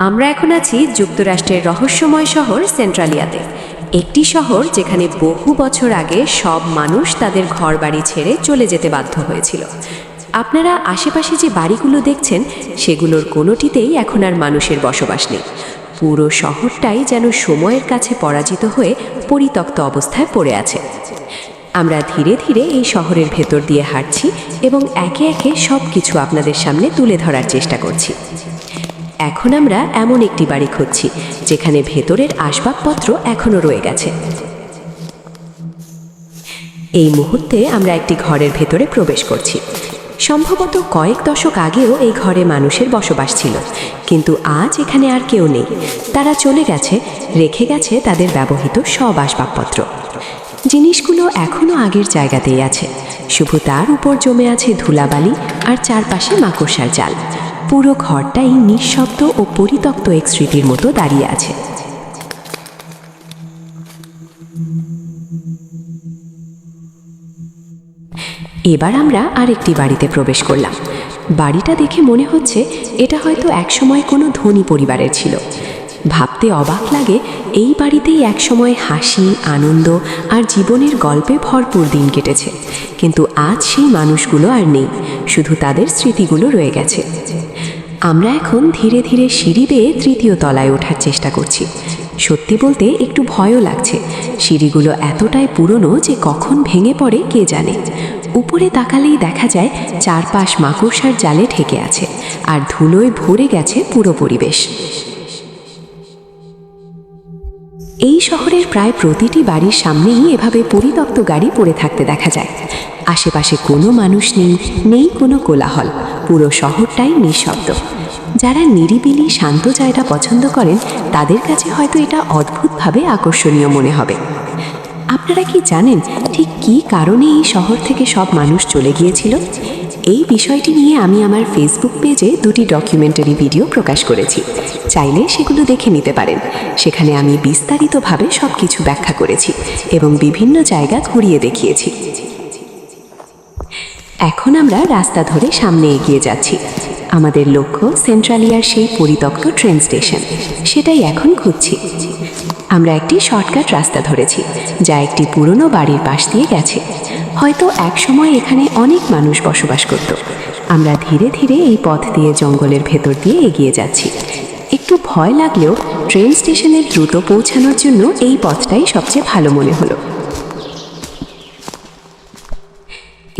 আমরা এখন আছি যুক্তরাষ্ট্রের রহস্যময় শহর সেন্ট্রালিয়াতে, একটি শহর যেখানে বহু বছর আগে সব মানুষ তাদের ঘরবাড়ি ছেড়ে চলে যেতে বাধ্য হয়েছিল। আপনারা আশেপাশে যে বাড়িগুলো দেখছেন সেগুলোর কোনোটিতেই এখন আর মানুষের বসবাস নেই। পুরো শহরটাই যেন সময়ের কাছে পরাজিত হয়ে পরিত্যক্ত অবস্থায় পড়ে আছে। আমরা ধীরে ধীরে এই শহরের ভেতর দিয়ে হাঁটছি এবং একে একে সব কিছু আপনাদের সামনে তুলে ধরার চেষ্টা করছি। এখন আমরা এমন একটি বাড়ি খুঁজছি যেখানে ভেতরের আসবাবপত্র এখনো রয়ে গেছে। এই মুহূর্তে আমরা একটি ঘরের ভেতরে প্রবেশ করছি। সম্ভবত কয়েক দশক আগেও এই ঘরে মানুষের বসবাস ছিল, কিন্তু আজ এখানে আর কেউ নেই। তারা চলে গেছে, রেখে গেছে তাদের ব্যবহৃত সব আসবাবপত্র। জিনিসগুলো এখনো আগের জায়গাতেই আছে, শুধু তার উপর জমে আছে ধুলাবালি আর চারপাশে মাকড়সার জাল। পুরো ঘরটাই নিঃশব্দ ও পরিত্যক্ত এক স্মৃতির মতো দাঁড়িয়ে আছে। এবার আমরা আরেকটি বাড়িতে প্রবেশ করলাম। বাড়িটা দেখে মনে হচ্ছে এটা হয়তো একসময় কোনো ধনী পরিবারের ছিল। ভাবতে অবাক লাগে, এই বাড়িতেই একসময় হাসি, আনন্দ আর জীবনের গল্পে ভরপুর দিন কেটেছে, কিন্তু আজ সেই মানুষগুলো আর নেই, শুধু তাদের স্মৃতিগুলো রয়ে গেছে। আমরা এখন ধীরে ধীরে সিঁড়ি বেয়ে তৃতীয় তলায় ওঠার চেষ্টা করছি। সত্যি বলতে একটু ভয়ও লাগছে। সিঁড়িগুলো এতটাই পুরনো যে কখন ভেঙে পড়ে কে জানে। উপরে তাকালেই দেখা যায় চারপাশ মাকড়সার জালে ঢেকে আছে আর ধুলোয় ভরে গেছে পুরো পরিবেশ। এই শহরের প্রায় প্রতিটি বাড়ির সামনেই এভাবে পরিত্যক্ত গাড়ি পড়ে থাকতে দেখা যায়। আশেপাশে কোনো মানুষ নেই, নেই কোনো কোলাহল, পুরো শহরটাই নিঃশব্দ। যারা নিরিবিলি শান্ত জায়গা পছন্দ করেন তাদের কাছে হয়তো এটা অদ্ভুতভাবে আকর্ষণীয় মনে হবে। আপনারা কি জানেন ঠিক কী কারণে এই শহর থেকে সব মানুষ চলে গিয়েছিল? এই বিষয়টি নিয়ে আমি আমার ফেসবুক পেজে দুটি ডকুমেন্টারি ভিডিও প্রকাশ করেছি, চাইলে সেগুলো দেখে নিতে পারেন। সেখানে আমি বিস্তারিতভাবে সব কিছু ব্যাখ্যা করেছি এবং বিভিন্ন জায়গা ঘুরিয়ে দেখিয়েছি। এখন আমরা রাস্তা ধরে সামনে এগিয়ে যাচ্ছি। আমাদের লক্ষ্য সেন্ট্রালিয়ার সেই পরিত্যক্ত ট্রেন স্টেশন, সেটাই এখন খুঁজছি। আমরা একটি শর্টকাট রাস্তা ধরেছি যা একটি পুরনো বাড়ির পাশ দিয়ে গেছে। হয়তো একসময় এখানে অনেক মানুষ বসবাস করত। আমরা ধীরে ধীরে এই পথ দিয়ে জঙ্গলের ভেতর দিয়ে এগিয়ে যাচ্ছি। একটু ভয় লাগলেও ট্রেন স্টেশনে দ্রুত পৌঁছানোর জন্য এই পথটাই সবচেয়ে ভালো মনে হলো।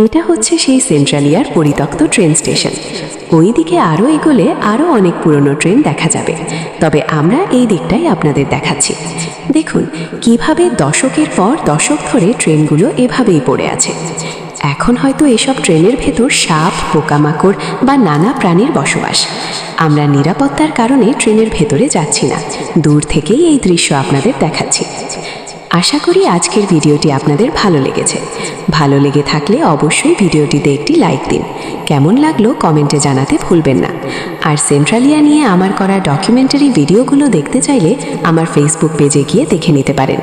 এটা হচ্ছে সেই সেন্ট্রালিয়ার পরিত্যক্ত ট্রেন স্টেশন। ওই দিকে আরও এগোলে আরও অনেক পুরনো ট্রেন দেখা যাবে, তবে আমরা এই দিকটাই আপনাদের দেখাচ্ছি। দেখুন কিভাবে দশকের পর দশক ধরে ট্রেনগুলো এভাবেই পড়ে আছে। এখন হয়তো এসব ট্রেনের ভেতর সাপ, পোকামাকড় বা নানা প্রাণীর বসবাস। আমরা নিরাপত্তার কারণে ট্রেনের ভেতরে যাচ্ছি না, দূর থেকেই এই দৃশ্য আপনাদের দেখাচ্ছি। আশা করি আজকের ভিডিওটি আপনাদের ভালো লেগেছে। ভালো লেগে থাকলে অবশ্যই ভিডিওটিতে একটি লাইক দিন। কেমন লাগলো কমেন্টে জানাতে ভুলবেন না। আর সেন্ট্রালিয়া নিয়ে আমার করা ডকুমেন্টারি ভিডিওগুলো দেখতে চাইলে আমার ফেসবুক পেজে গিয়ে দেখে নিতে পারেন।